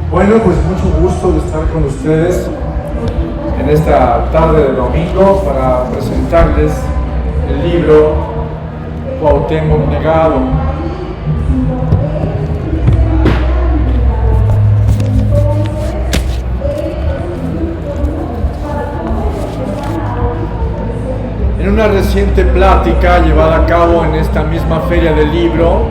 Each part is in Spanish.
Bueno, pues mucho gusto de estar con ustedes en esta tarde de domingo para presentarles el libro Cuauhtémoc Negado. En una reciente plática llevada a cabo en esta misma feria del libro,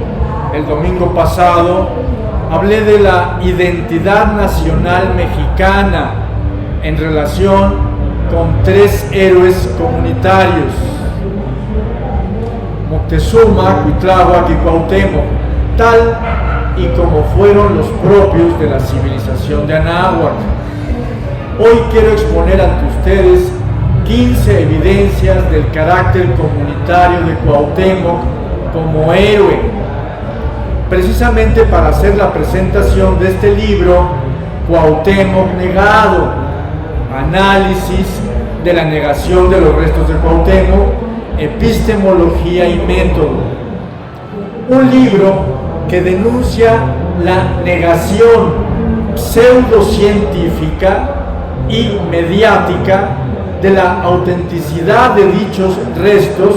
el domingo pasado, hablé de la identidad nacional mexicana en relación con tres héroes comunitarios: Moctezuma, Cuitláhuac y Cuauhtémoc, tal y como fueron los propios de la civilización de Anáhuac. Hoy quiero exponer ante ustedes 15 evidencias del carácter comunitario de Cuauhtémoc como héroe, precisamente para hacer la presentación de este libro, Cuauhtémoc Negado, análisis de la negación de los restos de Cuauhtémoc, epistemología y método. Un libro que denuncia la negación pseudocientífica y mediática de la autenticidad de dichos restos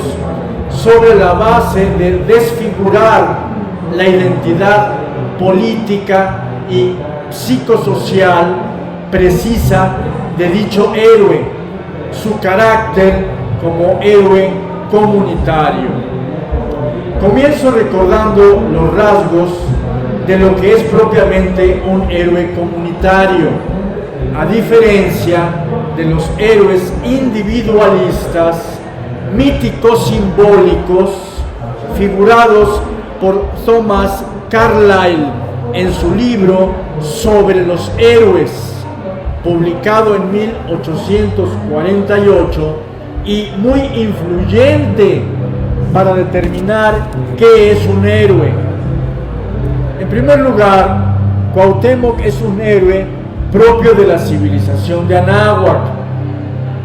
sobre la base de desfigurar la identidad política y psicosocial precisa de dicho héroe, su carácter como héroe comunitario. Comienzo recordando los rasgos de lo que es propiamente un héroe comunitario, a diferencia de los héroes individualistas, míticos simbólicos, figurados por Thomas Carlyle en su libro Sobre los héroes, publicado en 1848 y muy influyente para determinar qué es un héroe. En primer lugar, Cuauhtémoc es un héroe propio de la civilización de Anáhuac,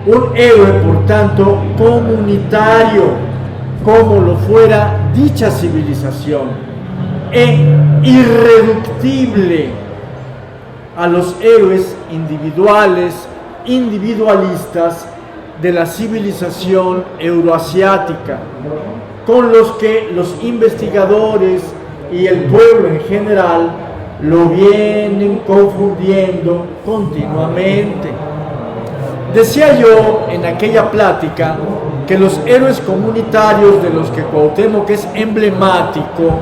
un héroe por tanto comunitario, como lo fuera dicha civilización, e irreductible a los héroes individualistas de la civilización euroasiática, con los que los investigadores y el pueblo en general lo vienen confundiendo continuamente. Decía yo en aquella plática que los héroes comunitarios de los que Cuauhtémoc es emblemático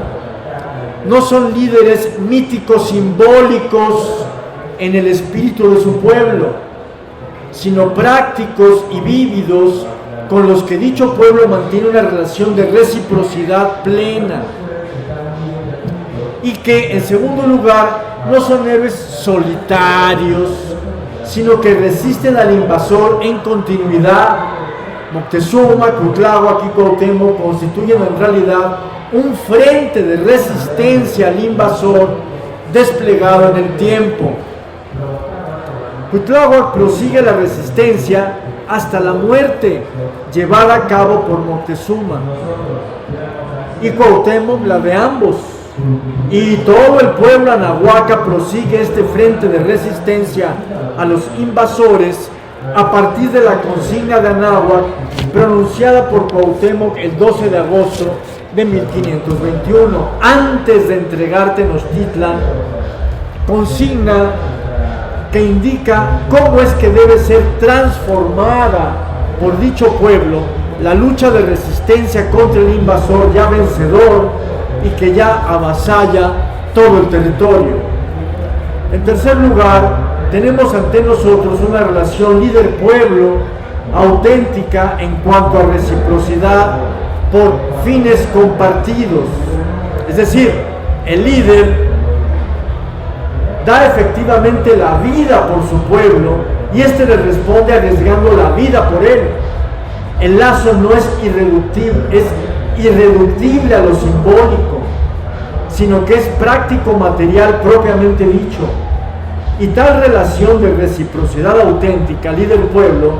no son líderes míticos simbólicos en el espíritu de su pueblo, sino prácticos y vívidos con los que dicho pueblo mantiene una relación de reciprocidad plena, y que en segundo lugar no son héroes solitarios, sino que resisten al invasor en continuidad. Moctezuma, Cuitláhuac y Cuauhtémoc constituyen en realidad un frente de resistencia al invasor desplegado en el tiempo. Cuitláhuac prosigue la resistencia hasta la muerte llevada a cabo por Moctezuma, y Cuauhtémoc la de ambos, y todo el pueblo anahuaca prosigue este frente de resistencia a los invasores a partir de la consigna de Anáhuac pronunciada por Cuauhtémoc el 12 de agosto de 1521, antes de entregar Tenochtitlan, consigna que indica cómo es que debe ser transformada por dicho pueblo la lucha de resistencia contra el invasor ya vencedor y que ya avasalla todo el territorio. En tercer lugar, tenemos ante nosotros una relación líder-pueblo auténtica en cuanto a reciprocidad por fines compartidos. Es decir, el líder da efectivamente la vida por su pueblo y éste le responde arriesgando la vida por él. El lazo no es irreductible a lo simbólico, sino que es práctico material propiamente dicho. Y tal relación de reciprocidad auténtica líder-pueblo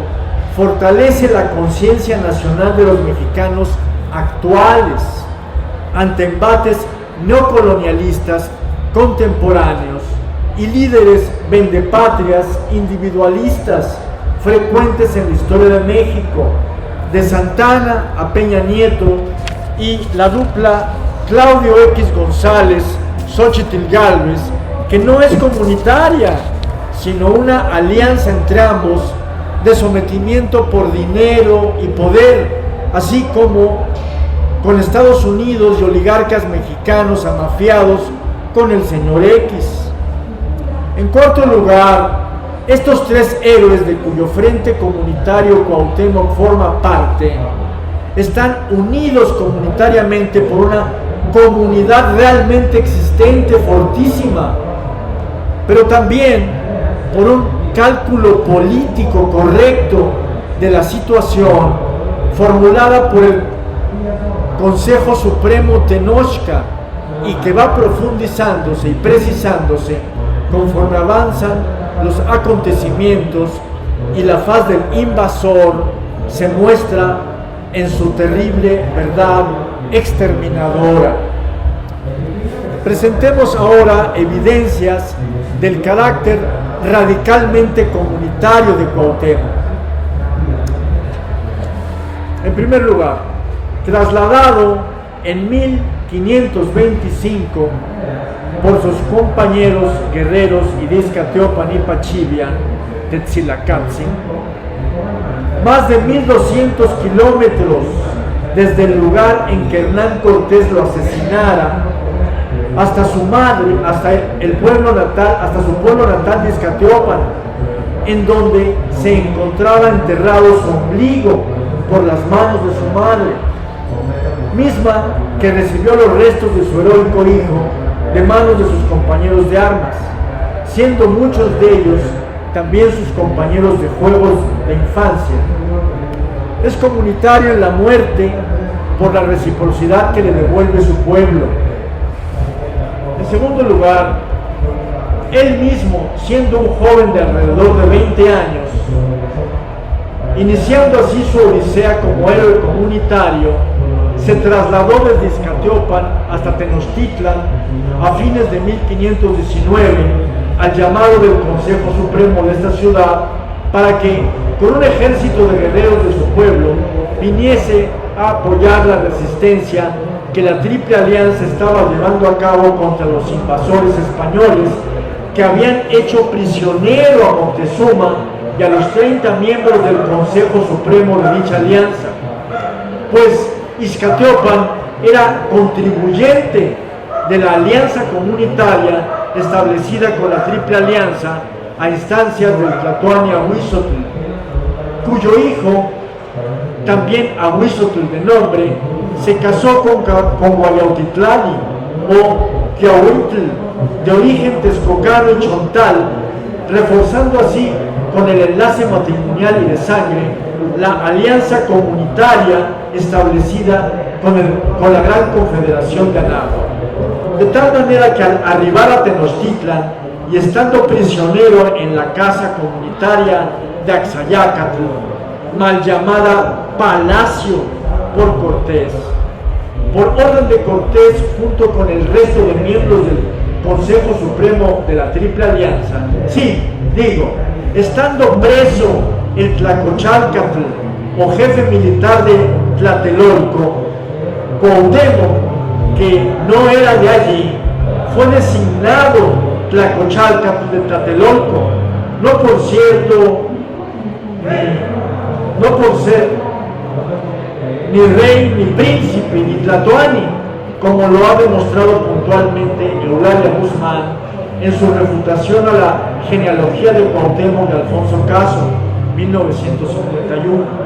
fortalece la conciencia nacional de los mexicanos actuales ante embates neocolonialistas contemporáneos y líderes vendepatrias individualistas frecuentes en la historia de México, de Santana a Peña Nieto, y la dupla Claudio X González, Xóchitl Gálvez, que no es comunitaria, sino una alianza entre ambos de sometimiento por dinero y poder, así como con Estados Unidos y oligarcas mexicanos amafiados con el señor X. En cuarto lugar, estos tres héroes de cuyo frente comunitario Cuauhtémoc forma parte, están unidos comunitariamente por una comunidad realmente existente, fortísima, pero también por un cálculo político correcto de la situación formulada por el Consejo Supremo Tenochca y que va profundizándose y precisándose conforme avanzan los acontecimientos y la faz del invasor se muestra en su terrible verdad exterminadora. Presentemos ahora evidencias del carácter radicalmente comunitario de Cuauhtémoc. En primer lugar, trasladado en 1525 por sus compañeros guerreros Izcatiopan y Pachivian, Tetzilacatzin, más de 1200 kilómetros desde el lugar en que Hernán Cortés lo asesinara, hasta su madre, hasta su pueblo natal de Izcatiopan, en donde se encontraba enterrado su ombligo por las manos de su madre, misma que recibió los restos de su heroico hijo de manos de sus compañeros de armas, siendo muchos de ellos también sus compañeros de juegos de infancia. Es comunitario en la muerte por la reciprocidad que le devuelve su pueblo. En segundo lugar, él mismo, siendo un joven de alrededor de 20 años, iniciando así su odisea como héroe comunitario, se trasladó desde Izcatiopan hasta Tenochtitlan a fines de 1519 al llamado del Consejo Supremo de esta ciudad para que, con un ejército de guerreros de su pueblo, viniese a apoyar la resistencia que la Triple Alianza estaba llevando a cabo contra los invasores españoles que habían hecho prisionero a Moctezuma y a los 30 miembros del Consejo Supremo de dicha alianza, pues Izcatiopan era contribuyente de la alianza comunitaria establecida con la Triple Alianza a instancias del Tlatoani Ahuizotl, cuyo hijo, también Ahuizotl de nombre, se casó con Guayautitlani o Quiahuitl, de origen texcocano y chontal, reforzando así con el enlace matrimonial y de sangre la alianza comunitaria establecida con la Gran Confederación de Anáhuac. De tal manera que al arribar a Tenochtitlan y estando prisionero en la casa comunitaria de Axayácatl, mal llamada Palacio por Cortés, por orden de Cortés, junto con el resto de miembros del Consejo Supremo de la Triple Alianza, estando preso el Tlacochálcatl o jefe militar de Tlatelolco, Cuauhtémoc, que no era de allí, fue designado Tlacochálcatl de Tlatelolco, no por ser ni rey, ni príncipe, ni tlatoani, como lo ha demostrado puntualmente Eulalia Guzmán en su refutación a la genealogía de Cuauhtémoc de Alfonso Caso, 1951.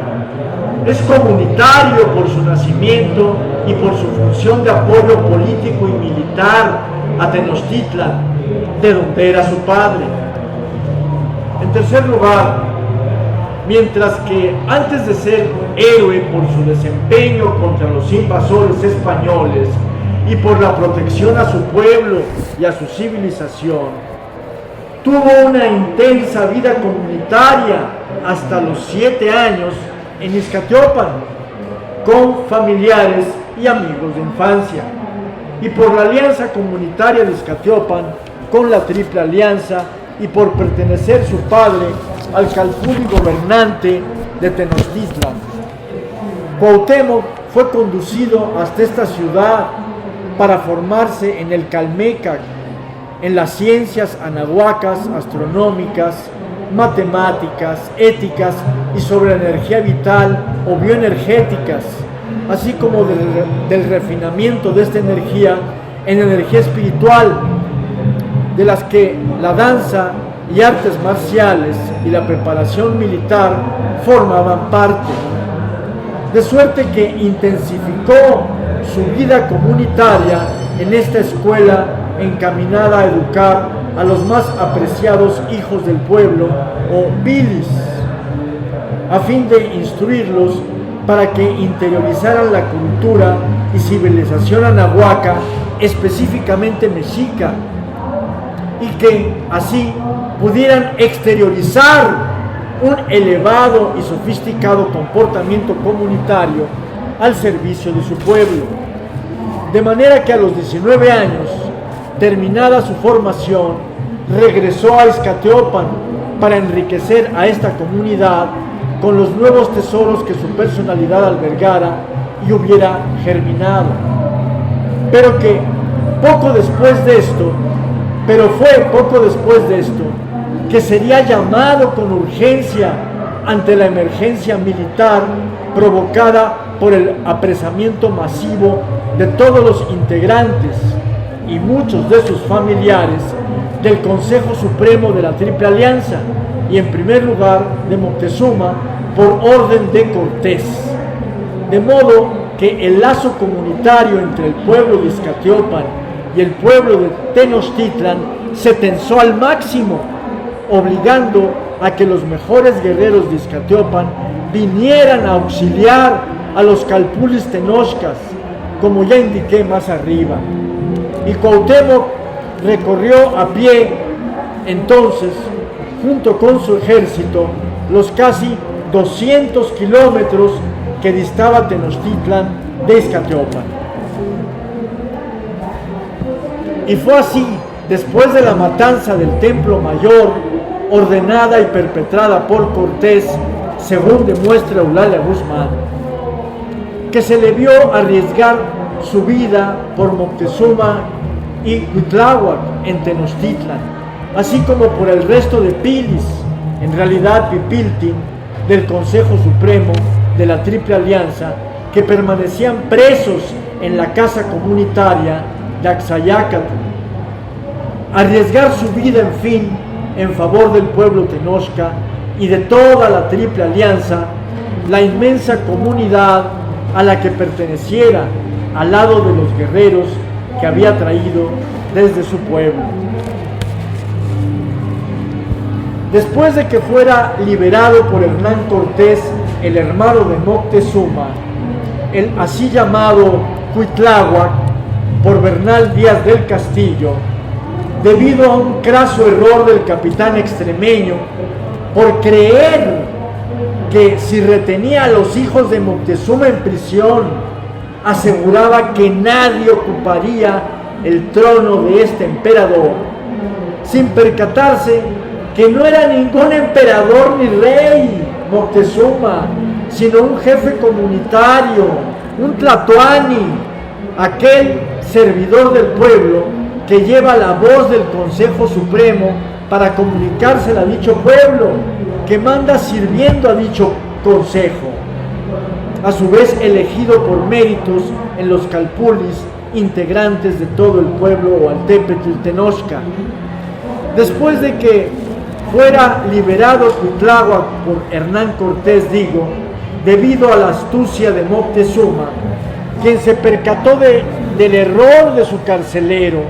Es comunitario por su nacimiento y por su función de apoyo político y militar a Tenochtitlan, de donde era su padre. En tercer lugar, mientras que antes de ser héroe por su desempeño contra los invasores españoles y por la protección a su pueblo y a su civilización, tuvo una intensa vida comunitaria hasta los 7 años en Izcatiopan, con familiares y amigos de infancia. Y por la alianza comunitaria de Izcatiopan, con la Triple Alianza y por pertenecer su padre al calpulli gobernante de Tenochtitlan. Cuauhtémoc fue conducido hasta esta ciudad para formarse en el Calmecac, en las ciencias anahuacas, astronómicas, matemáticas, éticas y sobre la energía vital o bioenergéticas, así como del refinamiento de esta energía en energía espiritual, de las que la danza y artes marciales y la preparación militar formaban parte. De suerte que intensificó su vida comunitaria en esta escuela encaminada a educar a los más apreciados hijos del pueblo, o pilis, a fin de instruirlos para que interiorizaran la cultura y civilización anahuaca, específicamente mexica, y que así pudieran exteriorizar un elevado y sofisticado comportamiento comunitario al servicio de su pueblo. De manera que a los 19 años, terminada su formación, regresó a Izcateopan para enriquecer a esta comunidad con los nuevos tesoros que su personalidad albergara y hubiera germinado. Pero fue poco después de esto que sería llamado con urgencia ante la emergencia militar provocada por el apresamiento masivo de todos los integrantes y muchos de sus familiares del Consejo Supremo de la Triple Alianza, y en primer lugar de Moctezuma por orden de Cortés, de modo que el lazo comunitario entre el pueblo de Izcateopan y el pueblo de Tenochtitlan se tensó al máximo, obligando a que los mejores guerreros de Izcateopan vinieran a auxiliar a los calpulis tenochcas, como ya indiqué más arriba. Y Cuauhtémoc recorrió a pie entonces, junto con su ejército, los casi 200 kilómetros que distaba Tenochtitlan de Izcateopan. Y fue así, después de la matanza del Templo Mayor, ordenada y perpetrada por Cortés, según demuestra Eulalia Guzmán, que se le vio arriesgar su vida por Moctezuma y Cuitláhuac en Tenochtitlan, así como por el resto de pilis, en realidad pipiltin, del Consejo Supremo de la Triple Alianza, que permanecían presos en la casa comunitaria de Axayácatl. Arriesgar su vida, en fin, en favor del pueblo tenochca y de toda la Triple Alianza, la inmensa comunidad a la que perteneciera, al lado de los guerreros que había traído desde su pueblo. Después de que fuera liberado por Hernán Cortés, el hermano de Moctezuma, el así llamado Cuitláhuac, por Bernal Díaz del Castillo, debido a un craso error del capitán extremeño, por creer que si retenía a los hijos de Moctezuma en prisión, aseguraba que nadie ocuparía el trono de este emperador, sin percatarse que no era ningún emperador ni rey Moctezuma, sino un jefe comunitario, un tlatoani, aquel servidor del pueblo que lleva la voz del Consejo Supremo para comunicársela a dicho pueblo, que manda sirviendo a dicho consejo, a su vez elegido por méritos en los calpulis integrantes de todo el pueblo Oaltépetl Tenochca. Después de que fuera liberado Cuitláhuac por Hernán Cortés, debido a la astucia de Moctezuma, quien se percató del error de su carcelero,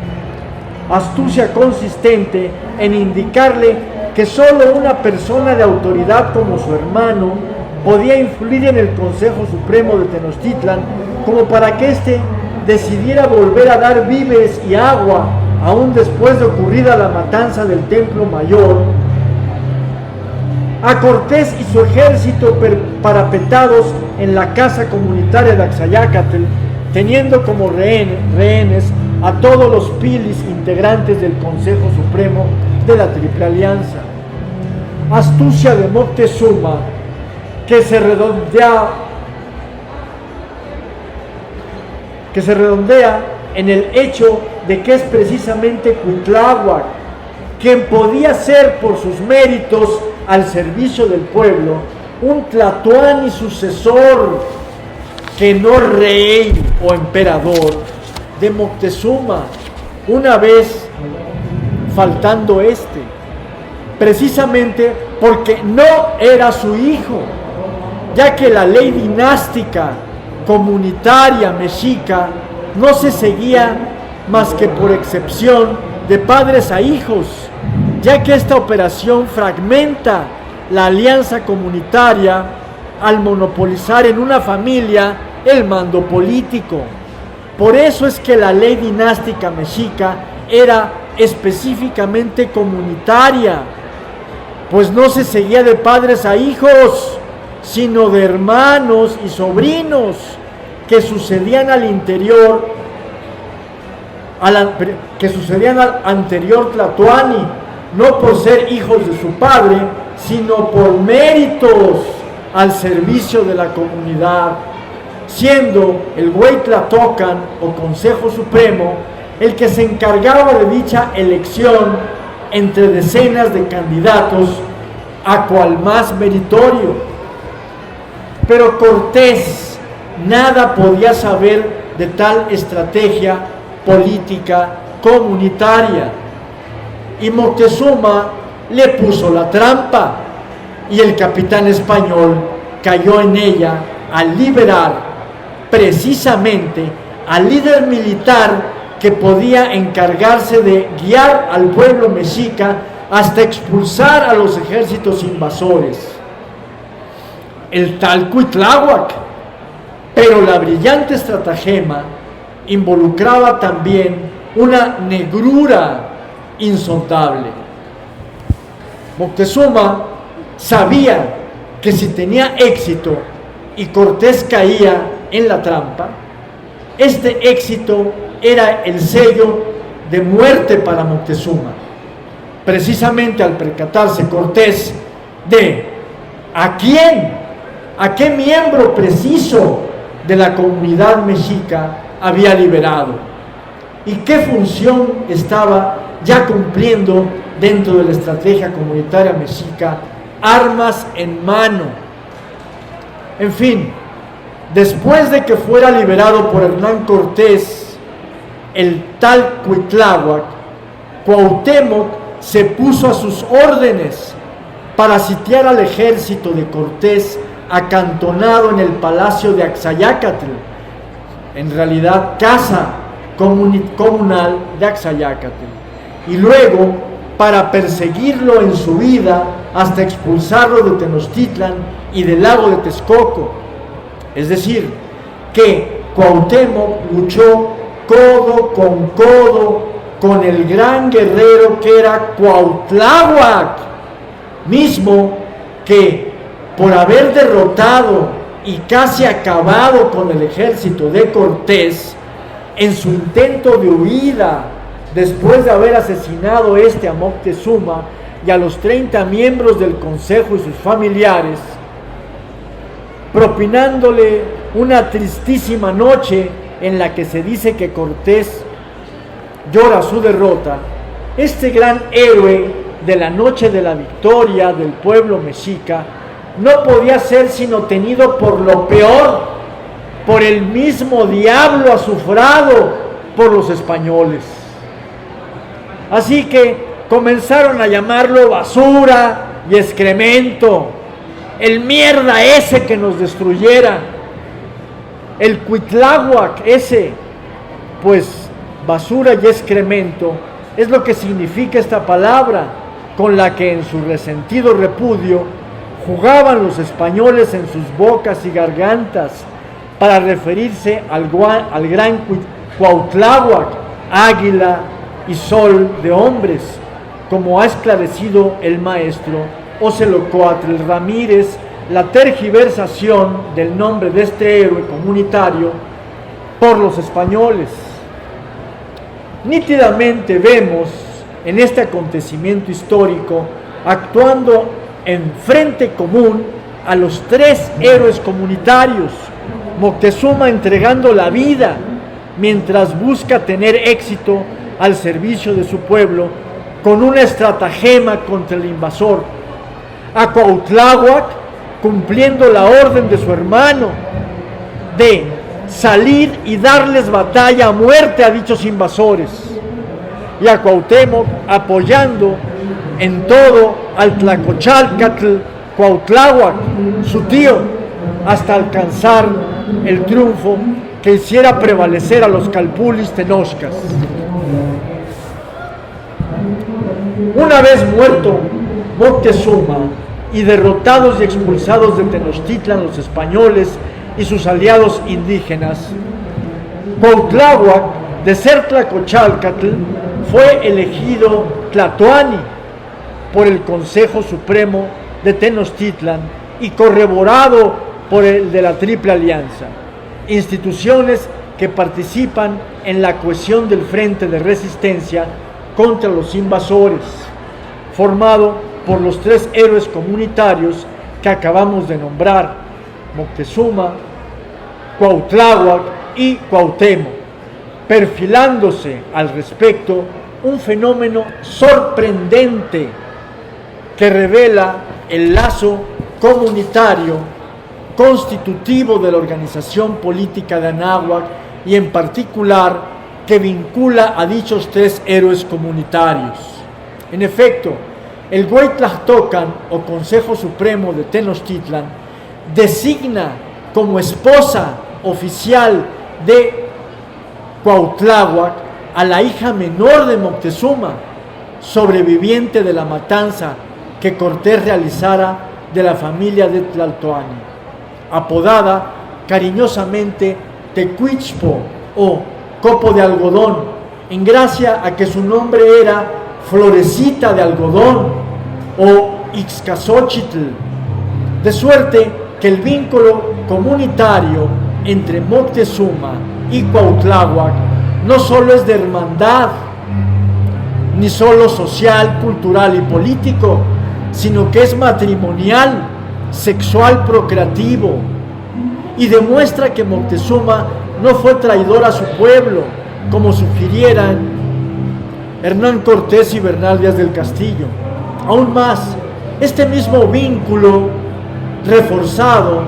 astucia consistente en indicarle que solo una persona de autoridad como su hermano podía influir en el Consejo Supremo de Tenochtitlan como para que éste decidiera volver a dar víveres y agua aún después de ocurrida la matanza del Templo Mayor. A Cortés y su ejército parapetados en la casa comunitaria de Axayácatl, teniendo como rehenes a todos los pilis integrantes del Consejo Supremo de la Triple Alianza. Astucia de Moctezuma que se redondea en el hecho de que es precisamente Cuitláhuac quien podía ser por sus méritos al servicio del pueblo un tlatoani sucesor, que no rey o emperador de Moctezuma, una vez faltando precisamente porque no era su hijo, ya que la ley dinástica comunitaria mexica no se seguía más que por excepción de padres a hijos, ya que esta operación fragmenta la alianza comunitaria al monopolizar en una familia el mando político. Por eso es que la ley dinástica mexica era específicamente comunitaria, pues no se seguía de padres a hijos, sino de hermanos y sobrinos que sucedían al anterior tlatoani, no por ser hijos de su padre, sino por méritos al servicio de la comunidad, siendo el Güey Tlatocan o Consejo Supremo el que se encargaba de dicha elección entre decenas de candidatos a cual más meritorio. Pero Cortés nada podía saber de tal estrategia política comunitaria, y Moctezuma le puso la trampa, y el capitán español cayó en ella al liberar precisamente al líder militar que podía encargarse de guiar al pueblo mexica hasta expulsar a los ejércitos invasores, el tal Cuitláhuac. Pero la brillante estratagema involucraba también una negrura insondable. Moctezuma sabía que si tenía éxito y Cortés caía en la trampa, este éxito era el sello de muerte para Moctezuma. Precisamente al percatarse Cortés de a qué miembro preciso de la comunidad mexica había liberado y qué función estaba ya cumpliendo dentro de la estrategia comunitaria mexica, armas en mano. En fin, después de que fuera liberado por Hernán Cortés el tal Cuitláhuac, Cuauhtémoc se puso a sus órdenes para sitiar al ejército de Cortés acantonado en el palacio de Axayácatl, en realidad casa comunal de Axayácatl, y luego para perseguirlo en su vida hasta expulsarlo de Tenochtitlan y del lago de Texcoco. Es decir, que Cuauhtémoc luchó codo con el gran guerrero que era Cuautláhuac, mismo que por haber derrotado y casi acabado con el ejército de Cortés en su intento de huida después de haber asesinado a Moctezuma y a los 30 miembros del consejo y sus familiares, propinándole una tristísima noche en la que se dice que Cortés llora su derrota. Este gran héroe de la noche de la victoria del pueblo mexica no podía ser sino tenido por lo peor, por el mismo diablo azufrado por los españoles. Así que comenzaron a llamarlo basura y excremento, el mierda ese que nos destruyera, el Cuitláhuac ese. Pues basura y excremento es lo que significa esta palabra, con la que en su resentido repudio jugaban los españoles en sus bocas y gargantas para referirse al gran Cuautláhuac, águila y sol de hombres, como ha esclarecido el maestro Ocelocoatl Ramírez la tergiversación del nombre de este héroe comunitario por los españoles. Nítidamente vemos en este acontecimiento histórico actuando en frente común a los tres héroes comunitarios. Moctezuma entregando la vida mientras busca tener éxito al servicio de su pueblo con una estratagema contra el invasor. A Cuautláhuac cumpliendo la orden de su hermano de salir y darles batalla a muerte a dichos invasores. Y a Cuauhtémoc apoyando en todo al Tlacochálcatl Cuautláhuac, su tío, hasta alcanzar el triunfo que hiciera prevalecer a los calpulis tenochcas. Una vez muerto Moctezuma y derrotados y expulsados de Tenochtitlan los españoles y sus aliados indígenas, Cuautláhuac, de ser Tlacochálcatl, fue elegido Tlatoani por el Consejo Supremo de Tenochtitlan y corroborado por el de la Triple Alianza, instituciones que participan en la cohesión del frente de resistencia contra los invasores, formado por los tres héroes comunitarios que acabamos de nombrar: Moctezuma, Cuautláhuac y Cuauhtémoc, perfilándose al respecto un fenómeno sorprendente que revela el lazo comunitario constitutivo de la organización política de Anáhuac y en particular que vincula a dichos tres héroes comunitarios. En efecto, el Hueytlahtoccan o Consejo Supremo de Tenochtitlan designa como esposa oficial de Cuautláhuac a la hija menor de Moctezuma, sobreviviente de la matanza que Cortés realizara de la familia de Tlaltoani, apodada cariñosamente Tecuichpo o copo de algodón, en gracia a que su nombre era florecita de algodón o Ixcazóchitl, de suerte que el vínculo comunitario entre Moctezuma y Cuautláhuac no solo es de hermandad, ni solo social, cultural y político, sino que es matrimonial, sexual, procreativo, y demuestra que Moctezuma no fue traidor a su pueblo, como sugirieran Hernán Cortés y Bernal Díaz del Castillo. Aún más, este mismo vínculo reforzado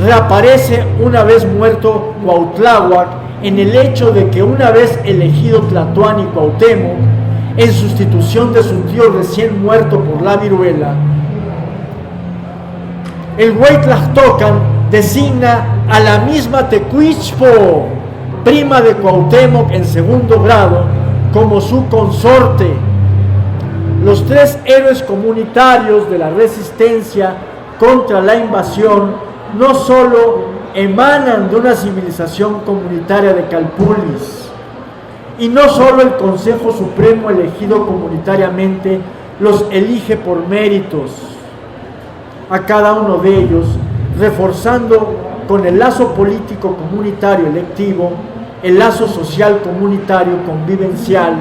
reaparece una vez muerto Cuautláhuac en el hecho de que una vez elegido Tlatoani Cuauhtémoc, en sustitución de su tío recién muerto por la viruela, el Hueytlahtoccan designa a la misma Tecuichpo, prima de Cuauhtémoc en segundo grado, como su consorte. Los tres héroes comunitarios de la resistencia contra la invasión no solo emanan de una civilización comunitaria de calpulis, y no solo el Consejo Supremo elegido comunitariamente los elige por méritos a cada uno de ellos, reforzando con el lazo político comunitario electivo el lazo social comunitario convivencial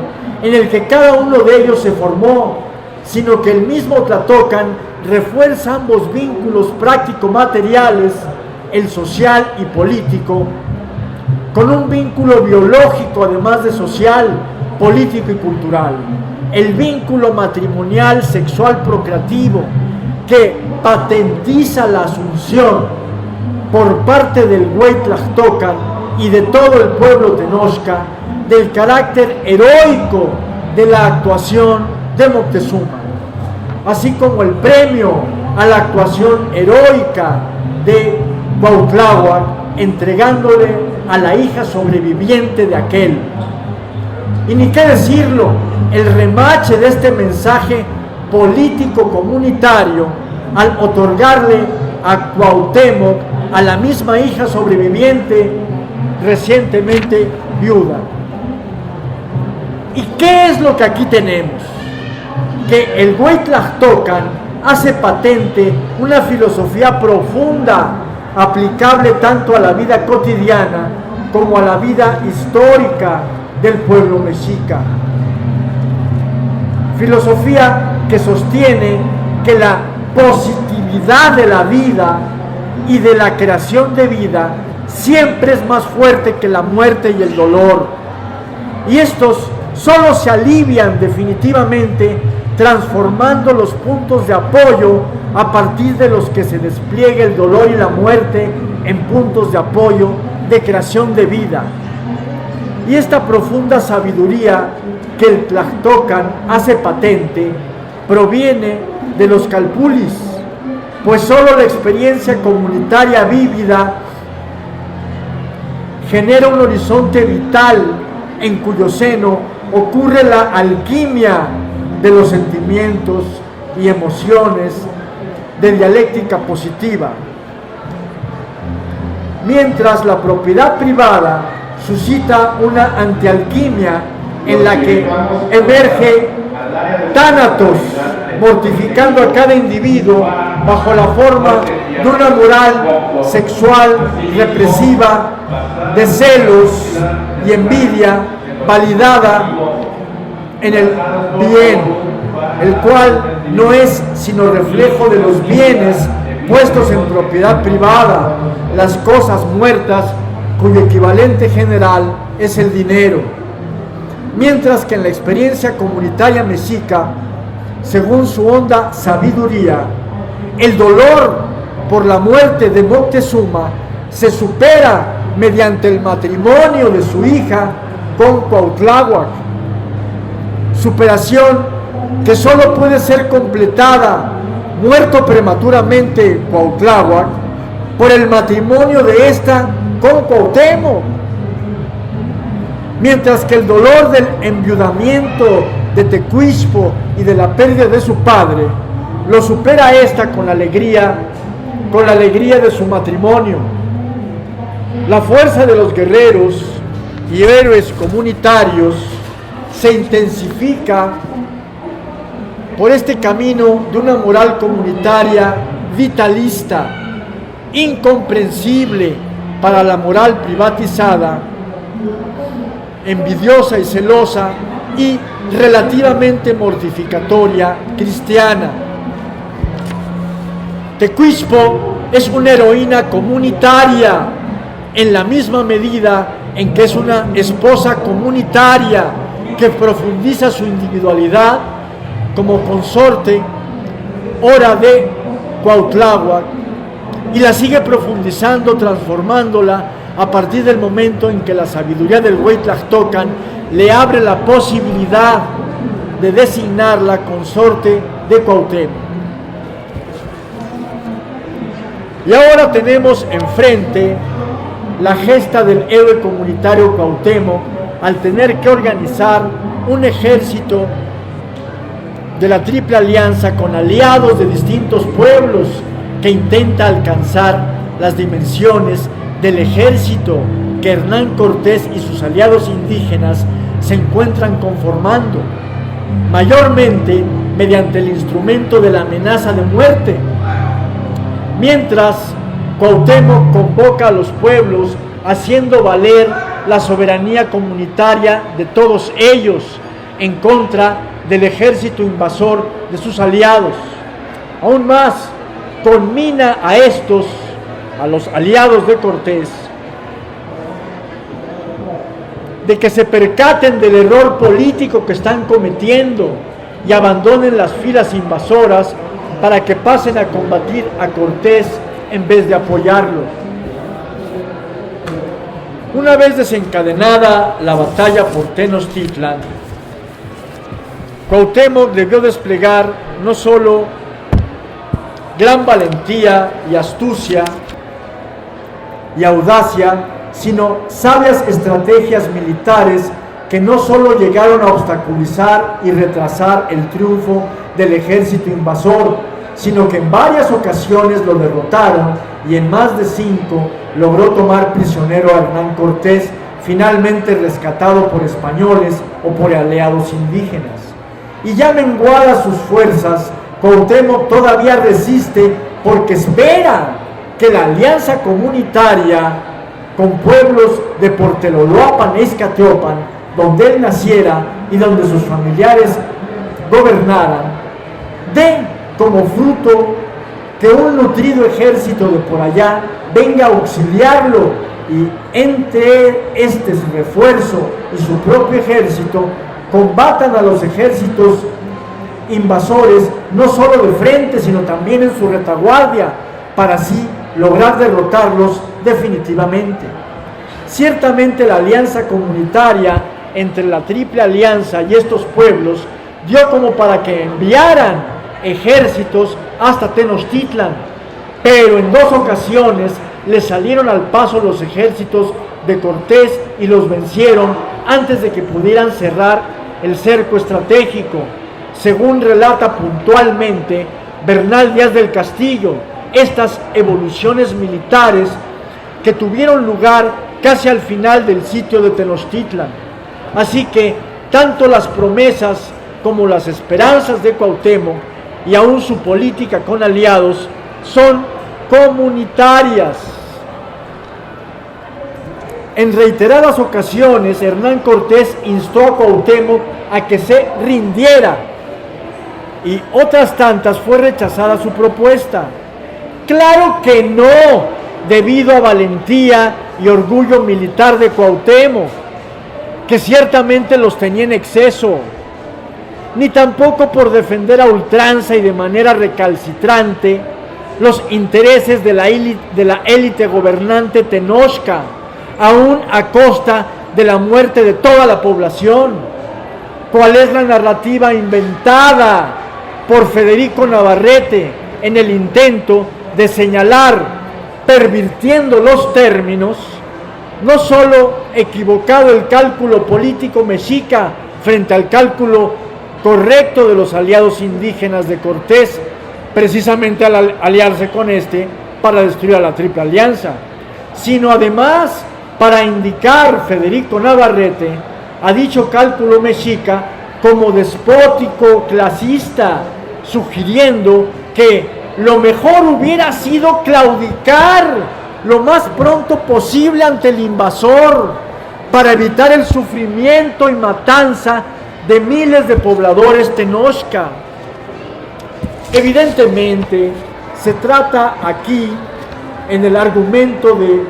en el que cada uno de ellos se formó, sino que el mismo Tlatocan refuerza ambos vínculos práctico-materiales, el social y político, con un vínculo biológico además de social, político y cultural, el vínculo matrimonial sexual procreativo que patentiza la asunción por parte del Hueytlahtoccan y de todo el pueblo tenochca del carácter heroico de la actuación de Moctezuma, así como el premio a la actuación heroica de Cuautláhuac, entregándole a la hija sobreviviente de aquel. Y ni qué decirlo, el remache de este mensaje político comunitario al otorgarle a Cuauhtémoc a la misma hija sobreviviente recientemente viuda. ¿Y qué es lo que aquí tenemos? Que el Hueytlahtoccan hace patente una filosofía profunda, aplicable tanto a la vida cotidiana como a la vida histórica del pueblo mexica. Filosofía que sostiene que la positividad de la vida y de la creación de vida siempre es más fuerte que la muerte y el dolor. Y estos solo se alivian definitivamente transformando los puntos de apoyo a partir de los que se despliegue el dolor y la muerte en puntos de apoyo de creación de vida. Y esta profunda sabiduría que el Tlactocan hace patente proviene de los calpulis, pues solo la experiencia comunitaria vívida genera un horizonte vital en cuyo seno ocurre la alquimia de los sentimientos y emociones de dialéctica positiva, mientras la propiedad privada suscita una antialquimia en la que emerge tánatos, mortificando a cada individuo bajo la forma de una moral sexual represiva, de celos y envidia validada en el bien, el cual no es sino reflejo de los bienes puestos en propiedad privada, las cosas muertas cuyo equivalente general es el dinero. Mientras que en la experiencia comunitaria mexica, según su honda sabiduría, el dolor por la muerte de Moctezuma se supera mediante el matrimonio de su hija con Cuautláhuac, superación que solo puede ser completada, muerto prematuramente Cuautláhuac, por el matrimonio de esta con Cuauhtémoc, mientras que el dolor del enviudamiento de Tecuichpo y de la pérdida de su padre lo supera esta con la alegría de su matrimonio. La fuerza de los guerreros y héroes comunitarios se intensifica por este camino de una moral comunitaria vitalista, incomprensible para la moral privatizada, envidiosa y celosa y relativamente mortificatoria cristiana. Tecuichpo es una heroína comunitaria en la misma medida en que es una esposa comunitaria que profundiza su individualidad como consorte, hora de Cuautláhuac, y la sigue profundizando, transformándola a partir del momento en que la sabiduría del Güey Tlactocan le abre la posibilidad de designarla consorte de Cuauhtémoc. Y ahora tenemos enfrente la gesta del héroe comunitario Cuauhtémoc al tener que organizar un ejército de la Triple Alianza con aliados de distintos pueblos que intenta alcanzar las dimensiones del ejército que Hernán Cortés y sus aliados indígenas se encuentran conformando, mayormente mediante el instrumento de la amenaza de muerte. Mientras Cuauhtémoc convoca a los pueblos haciendo valer la soberanía comunitaria de todos ellos en contra del ejército invasor de sus aliados. Aún más, conmina a estos, a los aliados de Cortés, de que se percaten del error político que están cometiendo y abandonen las filas invasoras para que pasen a combatir a Cortés en vez de apoyarlo. Una vez desencadenada la batalla por Tenochtitlan, Cuauhtémoc debió desplegar no solo gran valentía y astucia y audacia, sino sabias estrategias militares que no solo llegaron a obstaculizar y retrasar el triunfo del ejército invasor, sino que en varias ocasiones lo derrotaron y en más de 5 logró tomar prisionero a Hernán Cortés, finalmente rescatado por españoles o por aliados indígenas. Y ya menguadas sus fuerzas, Cuauhtémoc todavía resiste porque espera que la alianza comunitaria con pueblos de Porteloloapan e Izcatiopan donde él naciera y donde sus familiares gobernaran, dé como fruto que un nutrido ejército de por allá venga a auxiliarlo, y entre este su refuerzo y su propio ejército combatan a los ejércitos invasores, no solo de frente, sino también en su retaguardia, para así lograr derrotarlos definitivamente. Ciertamente la alianza comunitaria entre la Triple Alianza y estos pueblos dio como para que enviaran ejércitos hasta Tenochtitlan, pero en 2 ocasiones le salieron al paso los ejércitos de Cortés y los vencieron antes de que pudieran cerrar el cerco estratégico, según relata puntualmente Bernal Díaz del Castillo. Estas evoluciones militares que tuvieron lugar casi al final del sitio de Tenochtitlan. Así que tanto las promesas como las esperanzas de Cuauhtémoc y aún su política con aliados son comunitarias. En reiteradas ocasiones, Hernán Cortés instó a Cuauhtémoc a que se rindiera, y otras tantas fue rechazada su propuesta. Claro que no, debido a valentía y orgullo militar de Cuauhtémoc, que ciertamente los tenía en exceso, ni tampoco por defender a ultranza y de manera recalcitrante los intereses de la élite gobernante tenochca, aún a costa de la muerte de toda la población. ¿Cuál es la narrativa inventada por Federico Navarrete en el intento de señalar, pervirtiendo los términos, no solo equivocado el cálculo político mexica frente al cálculo correcto de los aliados indígenas de Cortés, precisamente al aliarse con este para destruir a la Triple Alianza, sino además para indicar Federico Navarrete a dicho cálculo mexica como despótico, clasista, sugiriendo que lo mejor hubiera sido claudicar lo más pronto posible ante el invasor para evitar el sufrimiento y matanza de miles de pobladores tenochca. Evidentemente, se trata aquí, en el argumento de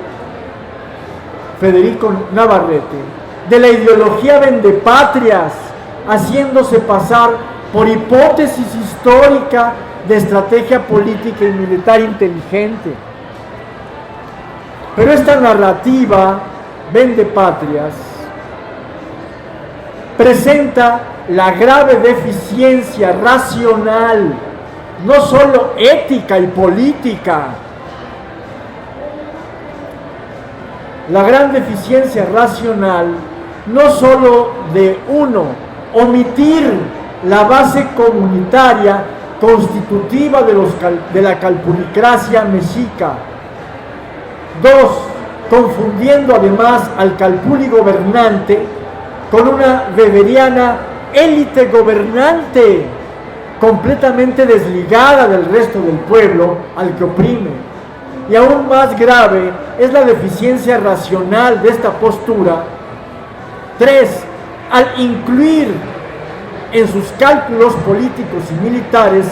Federico Navarrete, de la ideología vendepatrias, haciéndose pasar por hipótesis histórica de estrategia política y militar inteligente. Pero esta narrativa vendepatrias presenta la grave deficiencia racional, no solo ética y política, la gran deficiencia racional, no solo de omitir la base comunitaria constitutiva de la calpulicracia mexica. 2, confundiendo además al calpuli gobernante con una weberiana élite gobernante, completamente desligada del resto del pueblo al que oprime. Y aún más grave es la deficiencia racional de esta postura. 3, al incluir en sus cálculos políticos y militares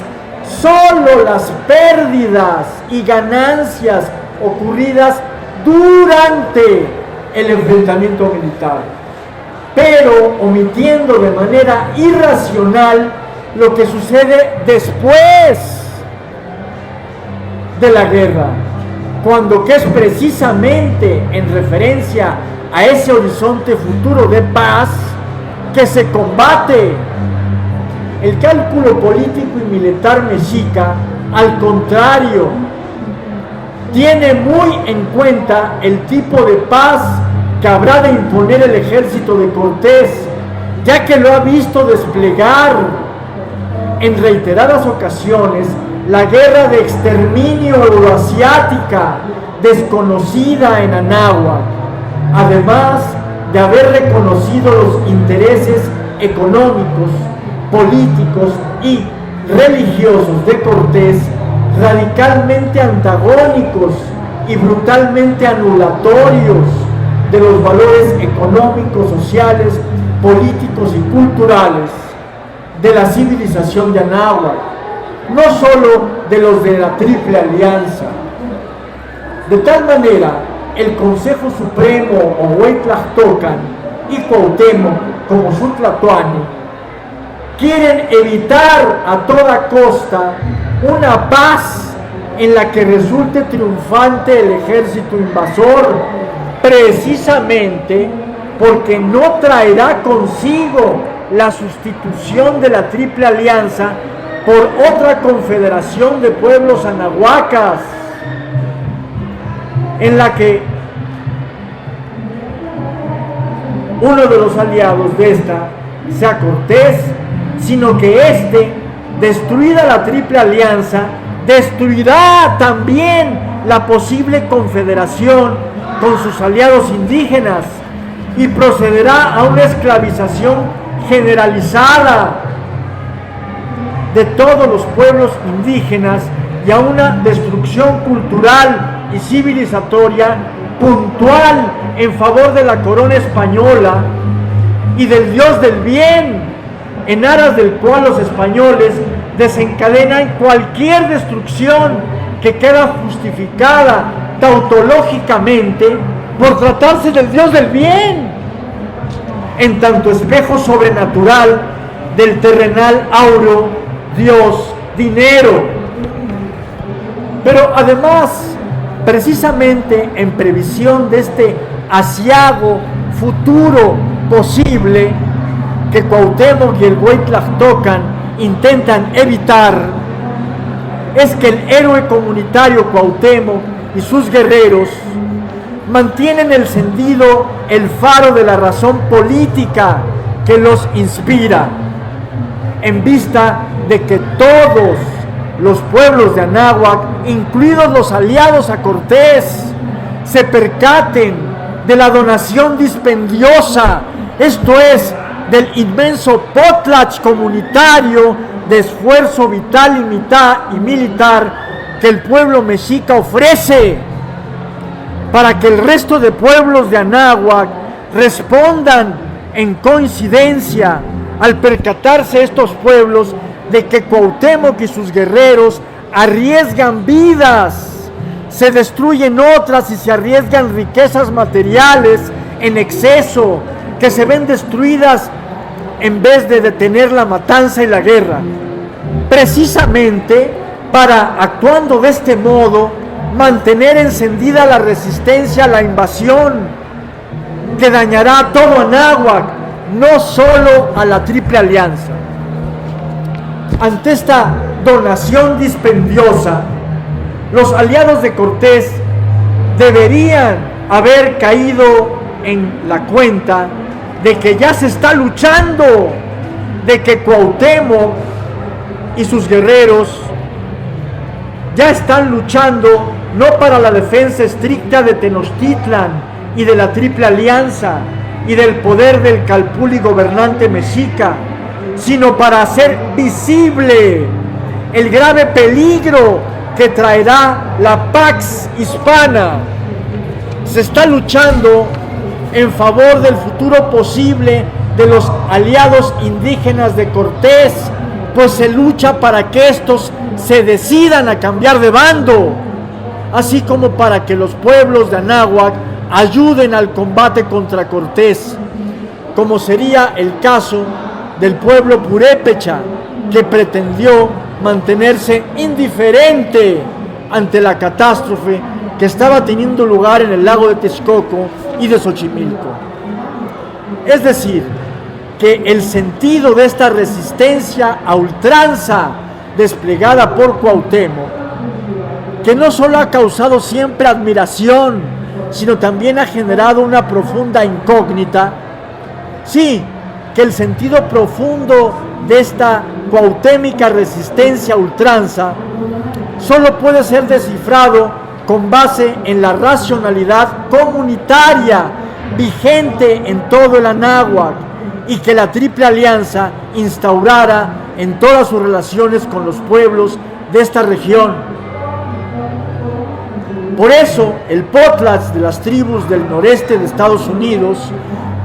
solo las pérdidas y ganancias ocurridas durante el enfrentamiento militar, pero omitiendo de manera irracional lo que sucede después de la guerra, cuando que es precisamente en referencia a ese horizonte futuro de paz que se combate. El cálculo político y militar mexica, al contrario, tiene muy en cuenta el tipo de paz que habrá de imponer el ejército de Cortés, ya que lo ha visto desplegar en reiteradas ocasiones la guerra de exterminio euroasiática desconocida en Anáhuac, además de haber reconocido los intereses económicos, políticos y religiosos de Cortés radicalmente antagónicos y brutalmente anulatorios de los valores económicos, sociales, políticos y culturales de la civilización de Anáhuac, no solo de los de la Triple Alianza. De tal manera, el Consejo Supremo o Hueytlaxtocan y Cuauhtémoc, como su tlatoani, quieren evitar a toda costa una paz en la que resulte triunfante el ejército invasor, precisamente porque no traerá consigo la sustitución de la Triple Alianza por otra confederación de pueblos anahuacas, en la que uno de los aliados de esta sea Cortés, sino que éste, destruida la Triple Alianza, destruirá también la posible confederación con sus aliados indígenas y procederá a una esclavización generalizada de todos los pueblos indígenas y a una destrucción cultural y civilizatoria puntual en favor de la corona española y del Dios del bien, en aras del cual los españoles desencadenan cualquier destrucción que queda justificada tautológicamente por tratarse del Dios del bien, en tanto espejo sobrenatural del terrenal áureo Dios dinero. Pero además, precisamente en previsión de este aciago futuro posible que Cuauhtémoc y el Hueytlaxtocan intentan evitar, es que el héroe comunitario Cuauhtémoc y sus guerreros mantienen encendido el faro de la razón política que los inspira, en vista de que todos los pueblos de Anáhuac, incluidos los aliados a Cortés, se percaten de la donación dispendiosa, esto es, del inmenso potlatch comunitario de esfuerzo vital y militar que el pueblo mexica ofrece, para que el resto de pueblos de Anáhuac respondan en coincidencia al percatarse estos pueblos de que Cuauhtémoc y sus guerreros arriesgan vidas, se destruyen otras y se arriesgan riquezas materiales en exceso, que se ven destruidas en vez de detener la matanza y la guerra, precisamente para, actuando de este modo, mantener encendida la resistencia a la invasión que dañará a todo Anáhuac, no solo a la Triple Alianza. Ante esta donación dispendiosa, los aliados de Cortés deberían haber caído en la cuenta de que ya se está luchando, de que Cuauhtémoc y sus guerreros ya están luchando no para la defensa estricta de Tenochtitlan y de la Triple Alianza y del poder del calpulli gobernante mexica, sino para hacer visible el grave peligro que traerá la Pax Hispana. Se está luchando en favor del futuro posible de los aliados indígenas de Cortés, pues se lucha para que estos se decidan a cambiar de bando, así como para que los pueblos de Anáhuac ayuden al combate contra Cortés, como sería el caso del pueblo purépecha, que pretendió mantenerse indiferente ante la catástrofe que estaba teniendo lugar en el lago de Texcoco y de Xochimilco. Es decir, que el sentido de esta resistencia a ultranza desplegada por Cuauhtémoc, que no solo ha causado siempre admiración, sino también ha generado una profunda incógnita, sí, que el sentido profundo de esta cuauhtémica resistencia a ultranza solo puede ser descifrado con base en la racionalidad comunitaria vigente en todo el Anáhuac y que la Triple Alianza instaurara en todas sus relaciones con los pueblos de esta región. Por eso, el potlatch de las tribus del noreste de Estados Unidos,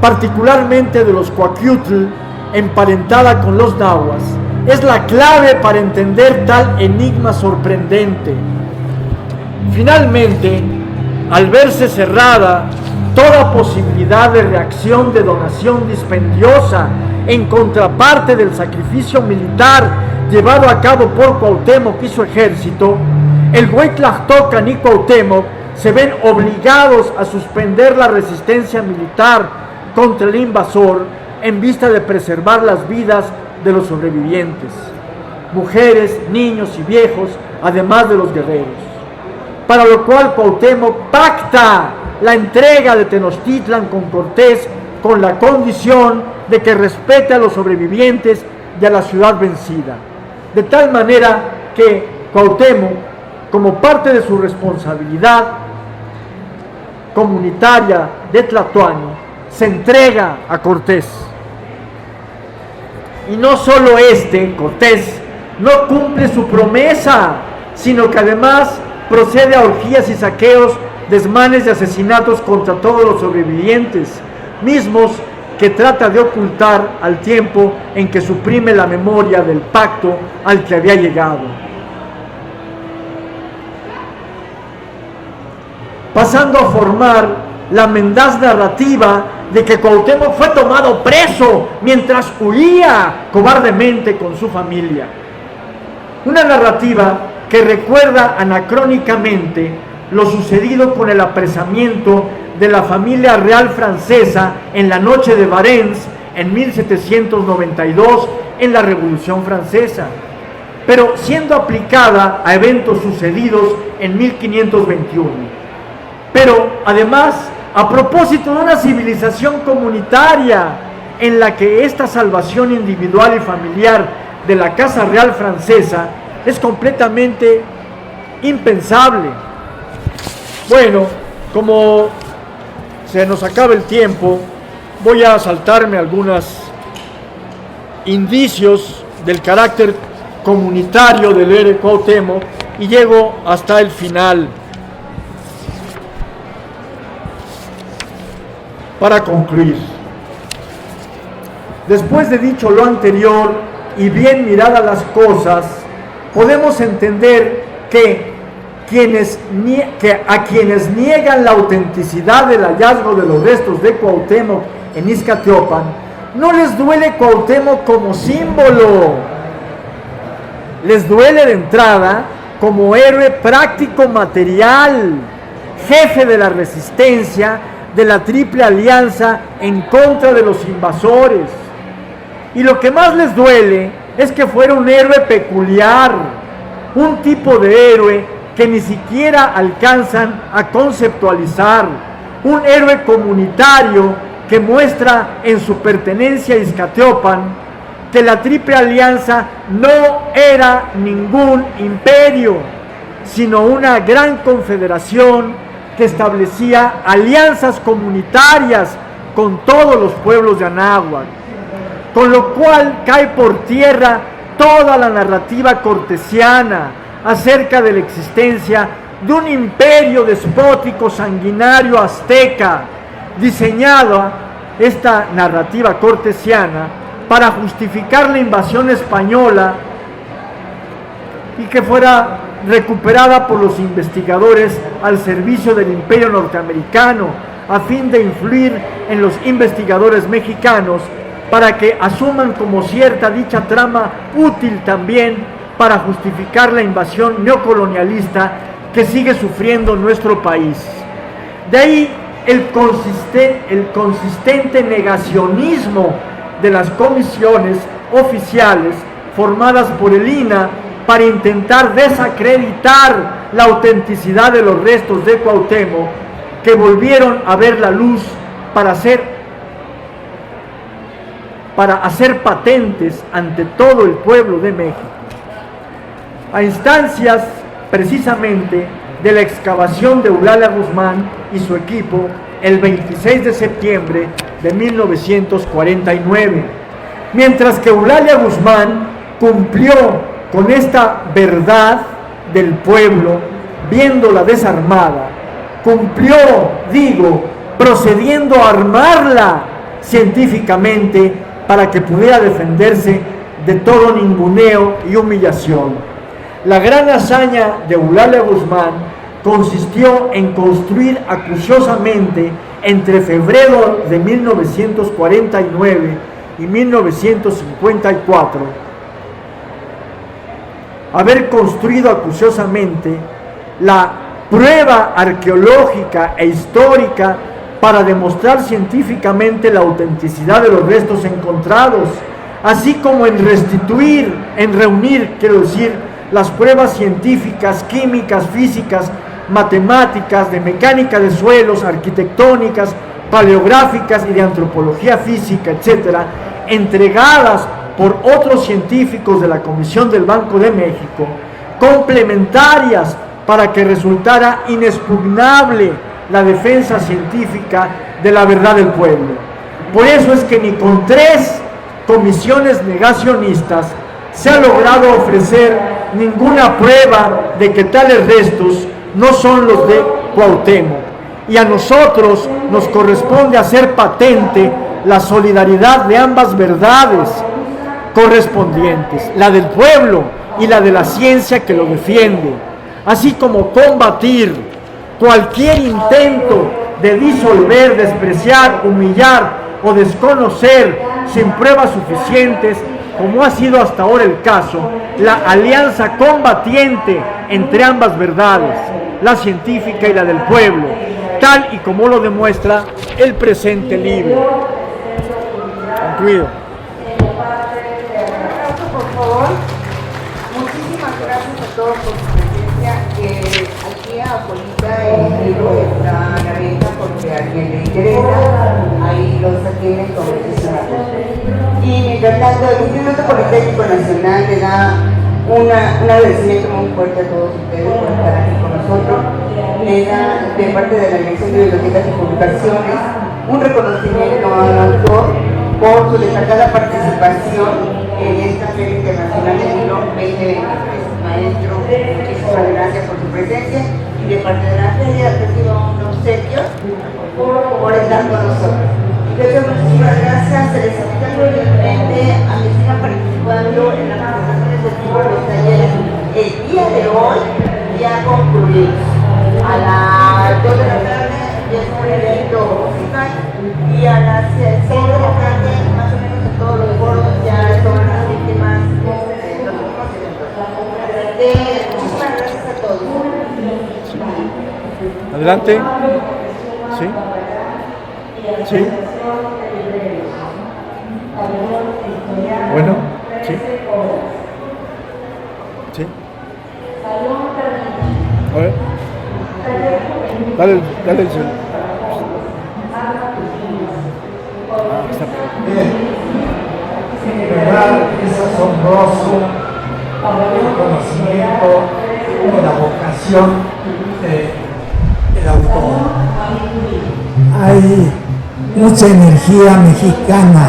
particularmente de los Coaquiutl, emparentada con los nahuas, es la clave para entender tal enigma sorprendente. Finalmente, al verse cerrada toda posibilidad de reacción de donación dispendiosa en contraparte del sacrificio militar llevado a cabo por Cuauhtémoc y su ejército, el Hueytlaxtocan y Cuauhtémoc se ven obligados a suspender la resistencia militar contra el invasor en vista de preservar las vidas de los sobrevivientes, mujeres, niños y viejos, además de los guerreros. Para lo cual Cuauhtémoc pacta la entrega de Tenochtitlan con Cortés con la condición de que respete a los sobrevivientes y a la ciudad vencida. De tal manera que Cuauhtémoc, como parte de su responsabilidad comunitaria de Tlatoani, se entrega a Cortés. Y no solo Cortés, no cumple su promesa, sino que además procede a orgías y saqueos, desmanes y asesinatos contra todos los sobrevivientes, mismos que trata de ocultar al tiempo en que suprime la memoria del pacto al que había llegado. Pasando a formar la mendaz narrativa de que Cuauhtémoc fue tomado preso mientras huía cobardemente con su familia. Una narrativa que recuerda anacrónicamente lo sucedido con el apresamiento de la familia real francesa en la noche de Varens en 1792 en la Revolución Francesa, pero siendo aplicada a eventos sucedidos en 1521. Pero además, a propósito de una civilización comunitaria en la que esta salvación individual y familiar de la Casa Real Francesa es completamente impensable. Bueno, como se nos acaba el tiempo, voy a saltarme algunos indicios del carácter comunitario del héroe Cuauhtémoc y llego hasta el final. Para concluir, después de dicho lo anterior y bien miradas las cosas, podemos entender que a quienes niegan la autenticidad del hallazgo de los restos de Cuauhtémoc en Izcateopan, no les duele Cuauhtémoc como símbolo, les duele de entrada como héroe práctico material, jefe de la resistencia de la Triple Alianza en contra de los invasores. Y lo que más les duele es que fuera un héroe peculiar, un tipo de héroe que ni siquiera alcanzan a conceptualizar, un héroe comunitario que muestra en su pertenencia a Izcateopan que la Triple Alianza no era ningún imperio, sino una gran confederación que establecía alianzas comunitarias con todos los pueblos de Anáhuac, con lo cual cae por tierra toda la narrativa cortesiana acerca de la existencia de un imperio despótico sanguinario azteca, diseñada esta narrativa cortesiana para justificar la invasión española y que fuera recuperada por los investigadores al servicio del imperio norteamericano a fin de influir en los investigadores mexicanos para que asuman como cierta dicha trama útil también para justificar la invasión neocolonialista que sigue sufriendo nuestro país. De ahí el consistente negacionismo de las comisiones oficiales formadas por el INAH para intentar desacreditar la autenticidad de los restos de Cuauhtémoc, que volvieron a ver la luz para hacer patentes ante todo el pueblo de México. A instancias precisamente de la excavación de Eulalia Guzmán y su equipo el 26 de septiembre de 1949, mientras que Eulalia Guzmán cumplió con esta verdad del pueblo viéndola desarmada, cumplió, procediendo a armarla científicamente para que pudiera defenderse de todo ninguneo y humillación. La gran hazaña de Eulalia Guzmán consistió en construir acuciosamente entre febrero de 1949 y 1954, haber construido acuciosamente la prueba arqueológica e histórica para demostrar científicamente la autenticidad de los restos encontrados, así como en reunir, las pruebas científicas, químicas, físicas, matemáticas, de mecánica de suelos, arquitectónicas, paleográficas y de antropología física, etcétera, entregadas por otros científicos de la Comisión del Banco de México, complementarias para que resultara inexpugnable la defensa científica de la verdad del pueblo. Por eso es que ni con 3 comisiones negacionistas se ha logrado ofrecer ninguna prueba de que tales restos no son los de Cuauhtémoc. Y a nosotros nos corresponde hacer patente la solidaridad de ambas verdades correspondientes, la del pueblo y la de la ciencia que lo defiende, así como combatir cualquier intento de disolver, despreciar, humillar o desconocer sin pruebas suficientes, como ha sido hasta ahora el caso, la alianza combatiente entre ambas verdades, la científica y la del pueblo, tal y como lo demuestra el presente libro. Concluido. Por favor. Muchísimas gracias a todos por su presencia. Aquí a Polita el libro está a la venta porque a quien le interesa, ahí los atienden con muchísima gusto. Y mientras tanto, el Instituto Politécnico Nacional le da un agradecimiento muy fuerte a todos ustedes por estar aquí con nosotros. Le da, de parte de la Dirección de Bibliotecas y Publicaciones, un reconocimiento al autor por su destacada participación en esta Feria Internacional del Libro 2023. Maestro, muchísimas gracias por su presencia y de parte de la feria recibo un obsequio por estar con nosotros. Muchísimas gracias. Se les invita cordialmente a que sigan participando en las presentaciones del libro de los talleres. El día de hoy ya concluimos. A las 2 de la tarde es un evento musical y a las 6 de la tarde, más o menos en todos los foros, ya son las últimas los últimos eventos. Muchísimas gracias a todos. Adelante. Sí. Sí. Bueno, sí. Sí. A ver. Dale el celular. De verdad es asombroso el conocimiento de la vocación del autor. Hay mucha energía mexicana.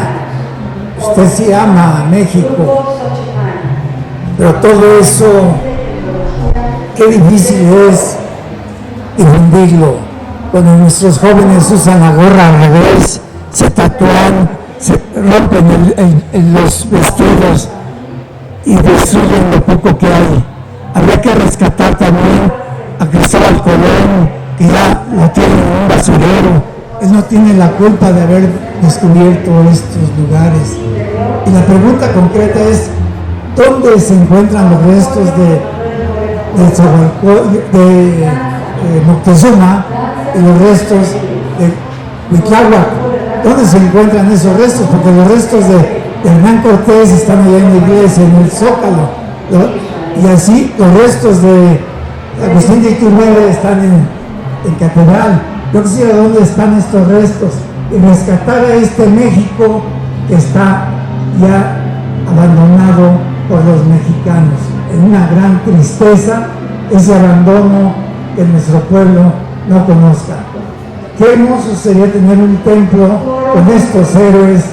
Usted sí ama a México, pero todo eso, qué difícil es difundirlo. Cuando nuestros jóvenes usan la gorra al revés, se tatúan, se rompen los vestidos y destruyen lo poco que hay. Habría que rescatar también a Cristóbal Colón, que ya lo tiene en un basurero. Él no tiene la culpa de haber descubierto estos lugares. Y la pregunta concreta es, ¿dónde se encuentran los restos de Moctezuma y los restos de Cuitláhuac? ¿Dónde se encuentran esos restos? Porque los restos de Hernán Cortés están allá en la iglesia, en el Zócalo, y así los restos de Agustín de Iturbide están en Catedral. Yo quisiera dónde están estos restos y rescatar a este México que está ya abandonado por los mexicanos. En una gran tristeza, ese abandono que nuestro pueblo no conozca. Qué hermoso sería tener un templo con estos héroes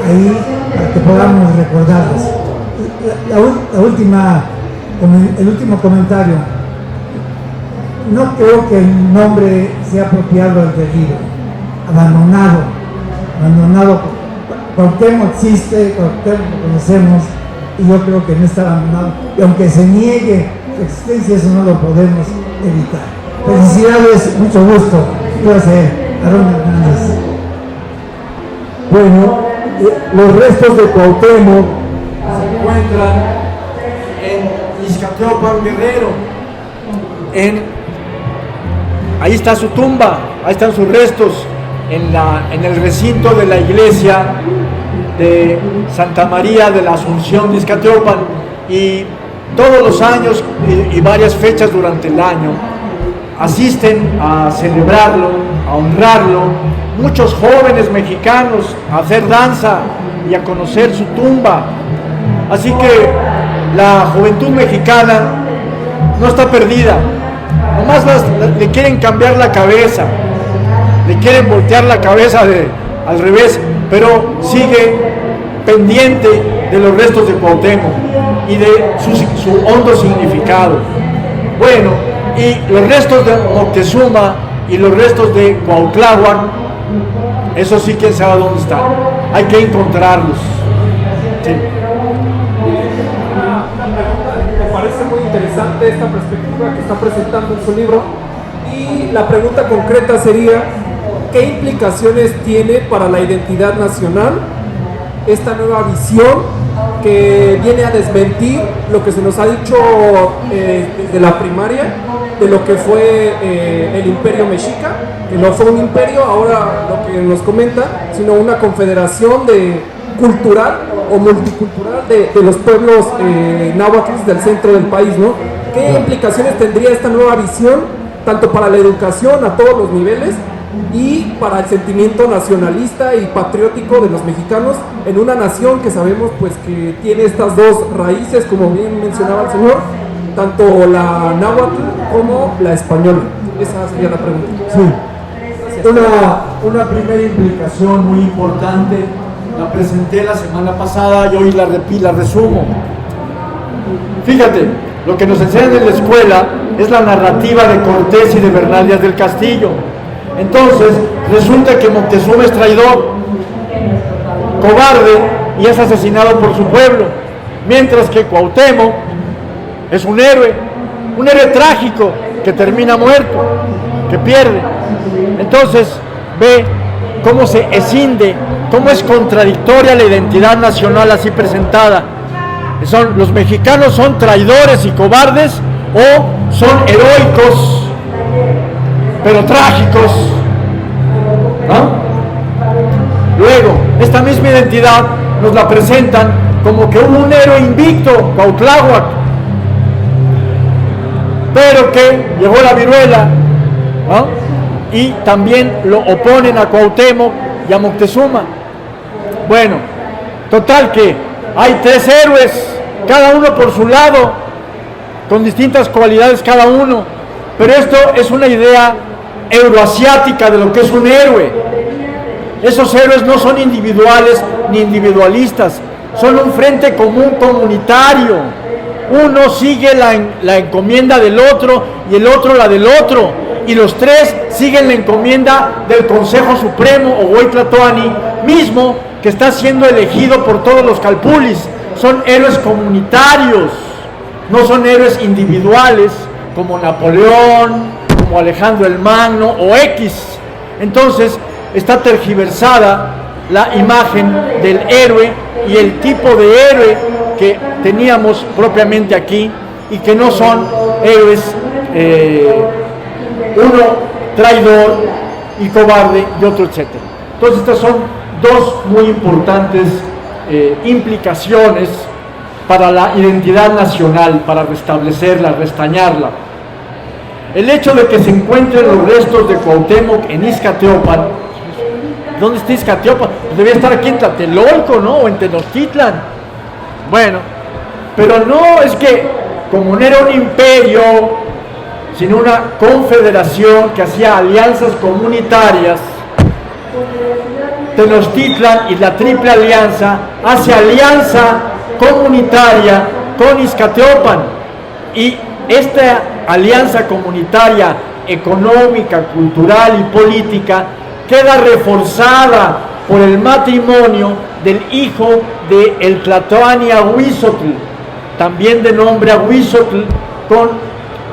ahí para que podamos recordarlos. El último comentario. no creo que el nombre sea apropiado al debido, abandonado. Cuauhtémoc existe, Cuauhtémoc lo conocemos, y yo creo que no está abandonado. Y aunque se niegue su existencia, eso no lo podemos evitar. Felicidades, mucho gusto. Un placer, Aarón Hernández. Bueno, los restos de Cuauhtémoc se encuentran en Ixcateopan, Guerrero. Ahí está su tumba, ahí están sus restos, en el recinto de la iglesia de Santa María de la Asunción de Ixcateopan, y todos los años y varias fechas durante el año asisten a celebrarlo, a honrarlo, muchos jóvenes mexicanos a hacer danza y a conocer su tumba. Así que la juventud mexicana no está perdida, nomás le quieren cambiar la cabeza, le quieren voltear la cabeza al revés, pero sigue pendiente de los restos de Cuauhtémoc y de su hondo significado. Bueno, y los restos de Moctezuma y los restos de Cuautláhuac, eso sí, quién sabe dónde están, hay que encontrarlos. Sí. Me parece muy interesante esta perspectiva que está presentando en su libro, y la pregunta concreta sería: ¿qué implicaciones tiene para la identidad nacional esta nueva visión que viene a desmentir lo que se nos ha dicho desde la primaria de lo que fue el Imperio Mexica, que no fue un imperio, ahora lo que nos comenta, sino una confederación cultural o multicultural de los pueblos náhuatl del centro del país, ¿no? ¿Qué implicaciones tendría esta nueva visión, tanto para la educación a todos los niveles y para el sentimiento nacionalista y patriótico de los mexicanos en una nación que sabemos pues que tiene estas dos raíces, como bien mencionaba el señor, tanto la náhuatl como la española? Esa sería la pregunta. Sí. Una primera implicación muy importante, la presenté la semana pasada y hoy la resumo. Fíjate, lo que nos enseñan en la escuela es la narrativa de Cortés y de Bernal Díaz del Castillo. Entonces, resulta que Moctezuma es traidor, cobarde y es asesinado por su pueblo, mientras que Cuauhtémoc es un héroe trágico que termina muerto, que pierde. Entonces, ve cómo se escinde, cómo es contradictoria la identidad nacional así presentada. Los mexicanos son traidores y cobardes, o son heroicos pero trágicos, ¿no? Luego, esta misma identidad nos la presentan como que hubo un héroe invicto, Cuautláhuac, pero que llegó la viruela, ¿no? Y también lo oponen a Cuauhtémoc y a Moctezuma. Bueno, total que hay tres héroes, cada uno por su lado, con distintas cualidades cada uno, pero esto es una idea euroasiática de lo que es un héroe. Esos héroes no son individuales ni individualistas, son un frente común comunitario. Uno sigue la encomienda del otro y el otro la del otro, y los tres siguen la encomienda del Consejo Supremo o Huaytlatoani mismo, que está siendo elegido por todos los calpulis. Son héroes comunitarios, no son héroes individuales como Napoleón, como Alejandro el Magno o X. Entonces está tergiversada la imagen del héroe y el tipo de héroe que teníamos propiamente aquí, y que no son héroes, uno traidor y cobarde y otro etcétera. Entonces estas son dos muy importantes implicaciones para la identidad nacional, para restablecerla, restañarla. El hecho de que se encuentren los restos de Cuauhtémoc en Ixcateopan. ¿Dónde está Ixcateopan? Pues debía estar aquí en Tlatelolco, ¿no? O en Tenochtitlan. Bueno, pero no es que, como no era un imperio, sino una confederación que hacía alianzas comunitarias, Tenochtitlan y la Triple Alianza hace alianza comunitaria con Ixcateopan, y esta alianza comunitaria, económica, cultural y política queda reforzada por el matrimonio del hijo de el Tlatoani Ahuizotl, también de nombre Ahuizotl, con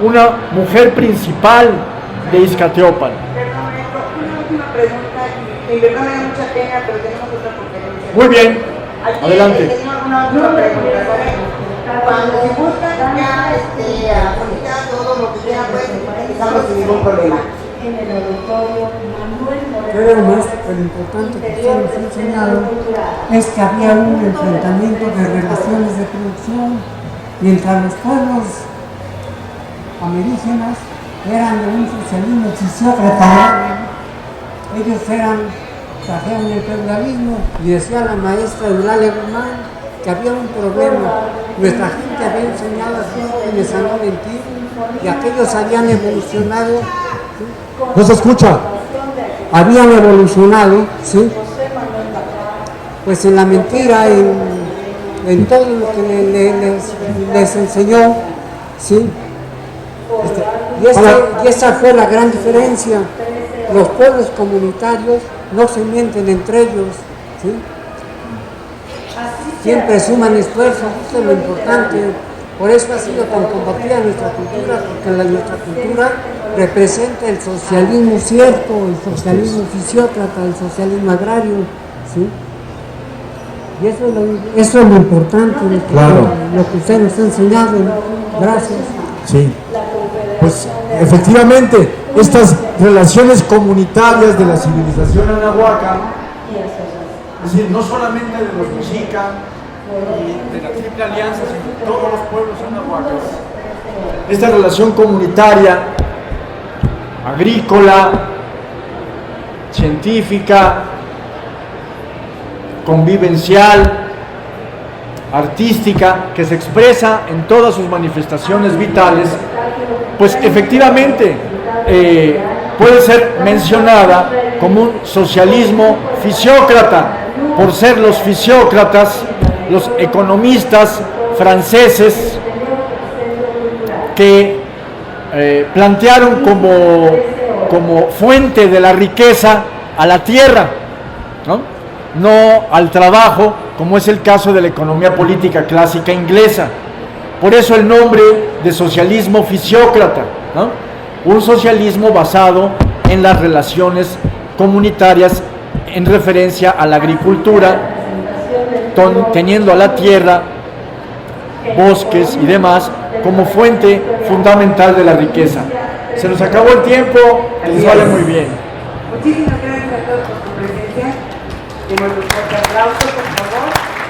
una mujer principal de Izcateopan. Perdón, maestro, una última pregunta, y verdad me da mucha pena, pero tenemos otra conferencia. Muy bien, Aquí adelante. tengo una última pregunta, ¿sabes? Cuando se buscan ya aplicar todo lo que sea, pues empezamos sin ningún problema. Pero lo importante que usted nos ha enseñado es que había un enfrentamiento de relaciones de producción mientras los pueblos americanos eran de un socialismo fisiócrata. Ellos trajeron el feudalismo y decía la maestra Eulalia Guzmán que había un problema. Nuestra gente había enseñado a sus jóvenes a no mentir y aquellos habían evolucionado. ¿Sí? ¿No se escucha? Habían evolucionado, ¿sí? Pues en la mentira, en todo lo que les enseñó, ¿sí? Y esa fue la gran diferencia. Los pueblos comunitarios no se mienten entre ellos, ¿sí? Siempre suman esfuerzos, eso es lo importante. Por eso ha sido tan combatida nuestra cultura, porque nuestra cultura representa el socialismo cierto, el socialismo fisiócrata, el socialismo agrario, ¿sí? Y eso es lo importante, Claro. lo que usted nos ha enseñado. Gracias. Sí. Pues efectivamente, estas relaciones comunitarias de la civilización anahuaca, es decir, no solamente de los mexica y de la Triple Alianza, sino de todos los pueblos anahuacas, esta relación comunitaria, agrícola, científica, convivencial, artística, que se expresa en todas sus manifestaciones vitales, pues efectivamente puede ser mencionada como un socialismo fisiócrata, por ser los fisiócratas, los economistas franceses que plantearon como fuente de la riqueza a la tierra, no al trabajo, como es el caso de la economía política clásica inglesa. Por eso el nombre de socialismo fisiócrata, un socialismo basado en las relaciones comunitarias en referencia a la agricultura, teniendo a la tierra, bosques y demás como fuente fundamental de la riqueza. Se nos acabó el tiempo, que les vaya muy bien. Muchísimas gracias a todos por su presencia. Tenemos los fuertes aplausos, por favor.